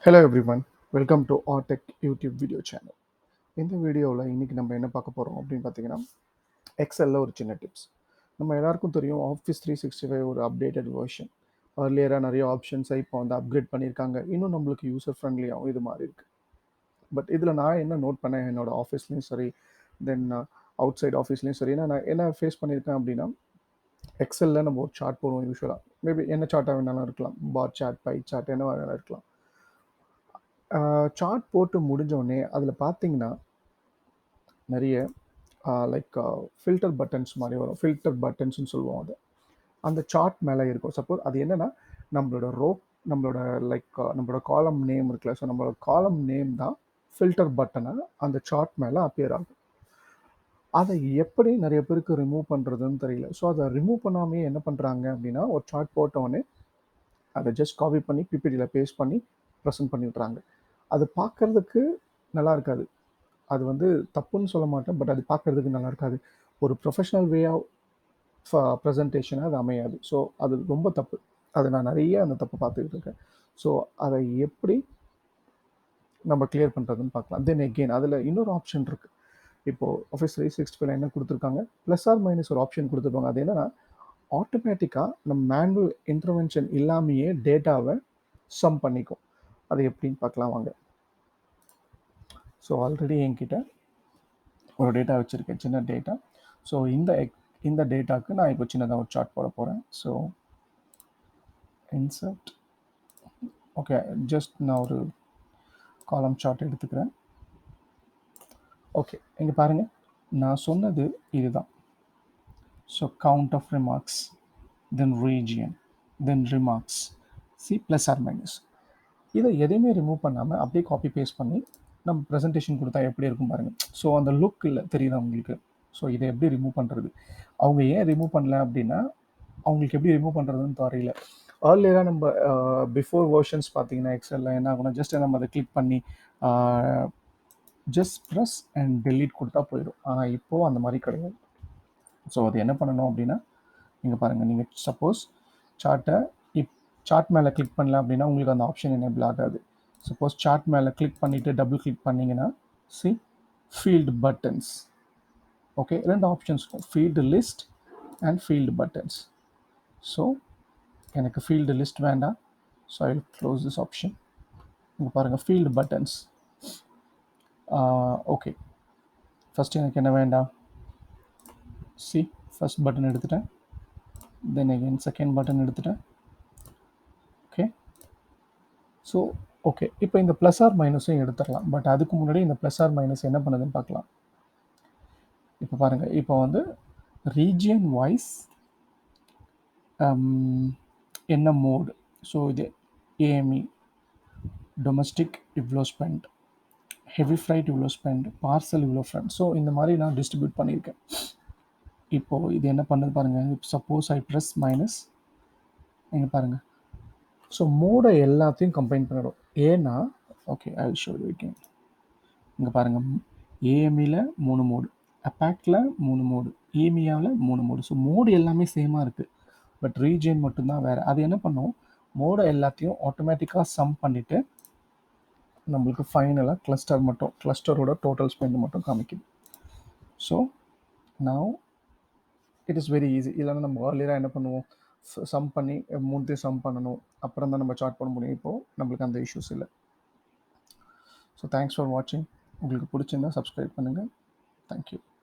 Hello everyone, welcome to Artech YouTube video channel. இந்த வீடியோவில் இன்றைக்கி நம்ம என்ன பார்க்க போகிறோம் அப்படின்னு பார்த்தீங்கன்னா, எக்ஸலில் ஒரு சின்ன டிப்ஸ். நம்ம எல்லாருக்கும் தெரியும் ஆஃபீஸ் 365 ஒரு அப்டேட்டட் வெர்ஷன். ஏர்லியராக நிறைய ஆப்ஷன்ஸை இப்போ வந்து அப்கிரேட் பண்ணியிருக்காங்க. இன்னும் நம்மளுக்கு யூசர் ஃப்ரெண்ட்லியாகவும் இது மாதிரி இருக்குது. பட் இதில் நான் என்ன நோட் பண்ணேன், என்னோடய ஆஃபீஸ்லேயும் சரி, தென் அவுட் சைட் ஆஃபீஸ்லேயும் சரி, நான் என்ன ஃபேஸ் பண்ணியிருக்கேன் அப்படின்னா, எக்ஸலில் நம்ம ஒரு சார்ட் போடுவோம் யூஸ்வலாக. மேபி என்ன சார்ட்டாக வேணாலும் இருக்கலாம், பார் சார்ட், பை சார்ட், என்ன வேணாலும் இருக்கலாம். சார்ட் போட்டு முடிஞ்சோடனே அதில் பார்த்தீங்கன்னா நிறைய லைக் ஃபில்டர் பட்டன்ஸ் மாதிரி வரும். ஃபில்டர் பட்டன்ஸ்னு சொல்லுவோம் அது. அந்த சார்ட் மேலே இருக்கும். சப்போஸ் அது என்னென்னா நம்மளோட நம்மளோட நம்மளோட காலம் நேம் இருக்குல்ல, ஸோ நம்மளோட காலம் நேம் தான் ஃபில்டர் பட்டனாக அந்த சார்ட் மேலே அப்பியர் ஆகும். அதை எப்படி நிறைய பேருக்கு ரிமூவ் பண்ணுறதுன்னு தெரியல. ஸோ அதை ரிமூவ் பண்ணாமே என்ன பண்ணுறாங்க அப்படின்னா, ஒரு சார்ட் போட்டோடனே அதை ஜஸ்ட் காப்பி பண்ணி பிபிடியில் பேஸ்ட் பண்ணி ப்ரெசென்ட் பண்ணி விட்றாங்க. அது பார்க்குறதுக்கு நல்லா இருக்காது. அது வந்து தப்புன்னு சொல்ல மாட்டேன், பட் அது பார்க்குறதுக்கு நல்லா இருக்காது. ஒரு ப்ரொஃபஷனல் வே ஆஃப் ப்ரெசன்டேஷனாக அது அமையாது. ஸோ அது ரொம்ப தப்பு. அது நான் நிறைய அந்த தப்பு பார்த்துக்கிட்டு இருக்கேன். ஸோ அதை எப்படி நம்ம கிளியர் பண்ணுறதுன்னு பார்க்கலாம். தென் எகெயின் அதில் இன்னொரு ஆப்ஷன் இருக்குது. இப்போது ஆஃபீஸ் 365 என்ன கொடுத்துருக்காங்க, ப்ளஸ் ஆர் மைனஸ் ஒரு ஆப்ஷன் கொடுத்துருப்பாங்க. அது என்னென்னா, ஆட்டோமேட்டிக்காக நம்ம மேனுவல் இன்டர்வென்ஷன் இல்லாமையே டேட்டாவை சம் பண்ணிக்கும். அது எப்படின்னு பார்க்கலாம் வாங்க. ஸோ ஆல்ரெடி என்கிட்ட ஒரு டேட்டா வச்சுருக்கேன், சின்ன டேட்டா. ஸோ இந்த டேட்டாவுக்கு நான் இப்போ சின்னதாக ஒரு சார்ட் போட போகிறேன். ஸோ இன்சர்ட், ஓகே, ஜஸ்ட் நான் ஒரு காலம் சார்ட் எடுத்துக்கிறேன். ஓகே, இங்கே பாருங்கள், நான் சொன்னது இதுதான். So count of remarks, then region, then remarks, C plus or minus. இதை எதையுமே ரிமூவ் பண்ணாமல் அப்படியே காப்பி பேஸ்ட் பண்ணி நம்ம ப்ரெசன்டேஷன் கொடுத்தா எப்படி இருக்கும் பாருங்கள். ஸோ அந்த லுக் இல்லை, தெரியுதா உங்களுக்கு? ஸோ இதை எப்படி ரிமூவ் பண்ணுறது? அவங்க ஏன் ரிமூவ் பண்ணல அப்படின்னா, அவங்களுக்கு எப்படி ரிமூவ் பண்ணுறதுன்னு தெரியல. ஏர்லியராக நம்ம பிஃபோர் வெர்ஷன்ஸ் பார்த்தீங்கன்னா எக்ஸலில் என்ன ஆகும்னா, ஜஸ்ட் நம்ம அதை கிளிக் பண்ணி ஜஸ்ட் ப்ரெஸ் அண்ட் டெலீட் கொடுத்தா போயிடும். ஆனால் இப்போது அந்த மாதிரி கிடையாது. ஸோ அது என்ன பண்ணணும் அப்படின்னா, நீங்கள் பாருங்கள், நீங்கள் சப்போஸ் சார்ட் மேலே கிளிக் பண்ணல அப்படின்னா உங்களுக்கு அந்த ஆப்ஷன் எனேபிள் ஆகாது. சப்போஸ் சார்ட் மேலே கிளிக் பண்ணிவிட்டு டபுள் கிளிக் பண்ணிங்கன்னா, சி ஃபீல்டு பட்டன்ஸ். ஓகே, ரெண்டு ஆப்ஷன்ஸ் இருக்கும், field list and field buttons. So எனக்கு ஃபீல்டு லிஸ்ட் வேண்டாம். So I will close this option. இங்கே பாருங்கள், ஃபீல்டு பட்டன்ஸ். ஓகே, ஃபஸ்ட்டு எனக்கு என்ன வேண்டாம், சி ஃபஸ்ட் பட்டன் எடுத்துட்டேன், தென் அகெயின் செகண்ட் பட்டன் எடுத்துட்டேன். ஓகே, ஸோ ஓகே, இப்போ இந்த ப்ளஸ் ஆர் மைனஸும் எடுத்துடலாம். பட் அதுக்கு முன்னாடி இந்த ப்ளஸ் ஆர் மைனஸ் என்ன பண்ணுதுன்னு பார்க்கலாம். இப்போ பாருங்கள், இப்போ வந்து ரீஜியன் வைஸ் என்ன மோடு. ஸோ இது ஏஎம்இ, டொமஸ்டிக் இவ்வளோ ஸ்பெண்ட், ஹெவி ஃப்ரைட் இவ்வளோ ஸ்பெண்ட், பார்சல் இவ்வளோ ஃப்ரெண்ட். ஸோ இந்த மாதிரி நான் டிஸ்ட்ரிபியூட் பண்ணியிருக்கேன். இப்போது இது என்ன பண்ணுது பாருங்கள். சப்போஸ் ஐ ப்ரெஸ் மைனஸ், இங்கே பாருங்கள், ஸோ மோடை எல்லாத்தையும் கம்பைன் பண்ணிடும். ஏன்னா okay, I will show you again. இங்கே பாருங்கள், ஏஎம்இயில் 3 மோடு, அப்பாக்டில் 3 மோடு, இஎம்இயாவில் 3 மோடு. ஸோ மோடு எல்லாமே சேமாக இருக்குது, பட் ரீஜியன் மட்டும்தான் வேறு. அது என்ன பண்ணும், மோடை எல்லாத்தையும் ஆட்டோமேட்டிக்காக சம் பண்ணிவிட்டு நம்மளுக்கு ஃபைனலாக கிளஸ்டரோட டோட்டல் ஸ்பெண்ட் மட்டும் காமிக்குது. So now it is very easy. இல்லைன்னா நம்ம ஏர்லியராக என்ன பண்ணுவோம், சம் பண்ணி மூணுத்தையும் சம் பண்ணணும், அப்புறம் தான் நம்ம சார்ட் பண்ண முடியும். இப்போது நம்மளுக்கு அந்த இஷ்யூஸ் இல்லை. ஸோ தேங்க்ஸ் ஃபார் வாட்சிங். உங்களுக்கு பிடிச்சிருந்தா சப்ஸ்கிரைப் பண்ணுங்கள். தேங்க்யூ.